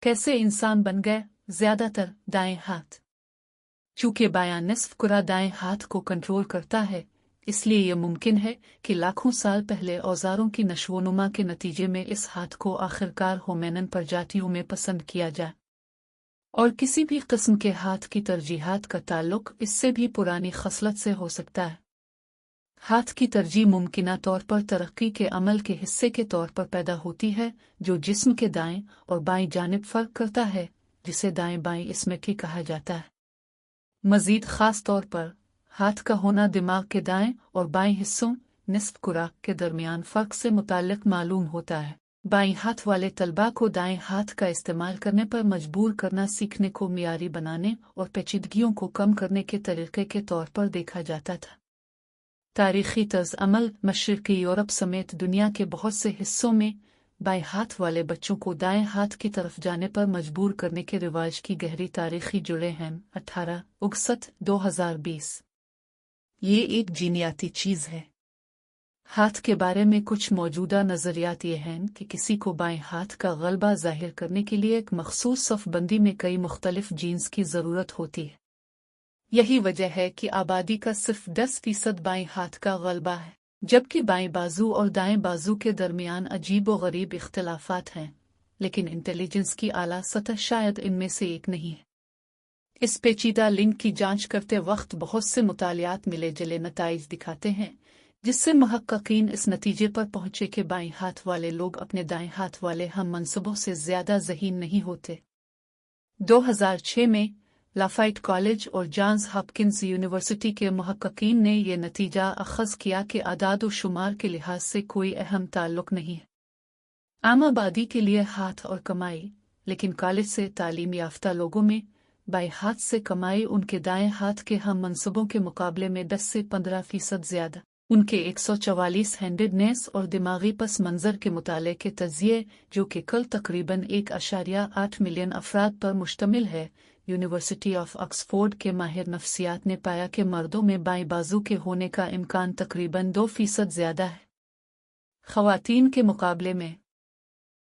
कैसे इंसान बन गए? ज्यादातर दाएं हाथ। चूंकि बायां निस्फ कुरा दाएं हाथ को कंट्रोल करता है, इसलिए यह मुमकिन है कि लाखों साल पहले औजारों की नशोनुमा के नतीजे में इस हाथ को आखिरकार होमेनिन प्रजातियों में पसंद किया जाए। और किसी भी किस्म के हाथ की तरजीहात का ताल्लुक इससे भी पुरानी खसलत से हो सकता है। हाथ की तरजीह मुमकिना तौर पर तरक्की के अमल के हिस्से के तौर पर पैदा होती है, जो जिस्म के दाएं और बाएं जानिब फर्क करता है, जिसे दाएं बाएं इस्मेट्री कहा जाता है। मजीद खास तौर पर हाथ का होना दिमाग के दाएं और बाएं हिस्सों निस्फ कुरा के दरमियान फ़र्क से मुताल्लिक मालूम होता है। बाएं हाथ वाले तलबा को दाएं हाथ का इस्तेमाल करने पर मजबूर करना सीखने को मियारी बनाने और पेचीदगियों को कम करने के तरीके के तौर पर देखा जाता था। तारीखी तर्ज अमल मशरिकी यूरोप समेत दुनिया के बहुत से हिस्सों में बाएं हाथ वाले बच्चों को दाएं हाथ की तरफ जाने पर मजबूर करने के रिवाज की गहरी तारीखी जुड़े हैं। 18 अगस्त 2020। ये एक जीनियाती चीज़ है। हाथ के बारे में कुछ मौजूदा नज़रियात ये हैं कि किसी को बाएं हाथ का गलबा जाहिर करने के लिए एक मखसूस सफ़बंदी में कई मुख्तलिफ जीन्स की ज़रूरत होती है। यही वजह है कि आबादी का सिर्फ 10% बाएं हाथ का गलबा है, जबकि बाएं बाजू और दाएं बाजू के दरमियान अजीब व गरीब इख्तलाफात हैं, लेकिन इंटेलिजेंस की आला सतह शायद इनमें से एक नहीं है। इस पेचीदा लिंक की जांच करते वक्त बहुत से मुतालियात मिले जुले नताइज दिखाते हैं, जिससे मुहक्किकीन इस नतीजे पर पहुंचे कि बाएं हाथ वाले लोग अपने दाएं हाथ वाले हम मनसबों से ज्यादा ज़हीन नहीं होते। 2006 में लाफाइट कॉलेज और जॉन्स हॉपकिंस यूनिवर्सिटी के मुहक्किकीन ने यह नतीजा अखज़ किया कि आदाद व शुमार के लिहाज से कोई अहम ताल्लुक नहीं है। आम आबादी के लिए हाथ और कमाई, लेकिन कॉलेज से तालीम याफ्ता लोगों में बाएं हाथ से कमाई उनके दाएं हाथ के हम मनसबों के मुकाबले में 10 से 15% ज्यादा। उनके 144 हैंडेडनेस और दिमागी पस मंजर के मुताले के तजिए, जो कि कल तकरीबन 1.8 मिलियन अफराद पर मुश्तमिल है, यूनिवर्सिटी ऑफ ऑक्सफोर्ड के माहिर नफ्सियात ने पाया कि मर्दों में बाएं बाजू के होने का इम्कान तकरीबन 2% ज्यादा है। ख़वातीन के मुकाबले में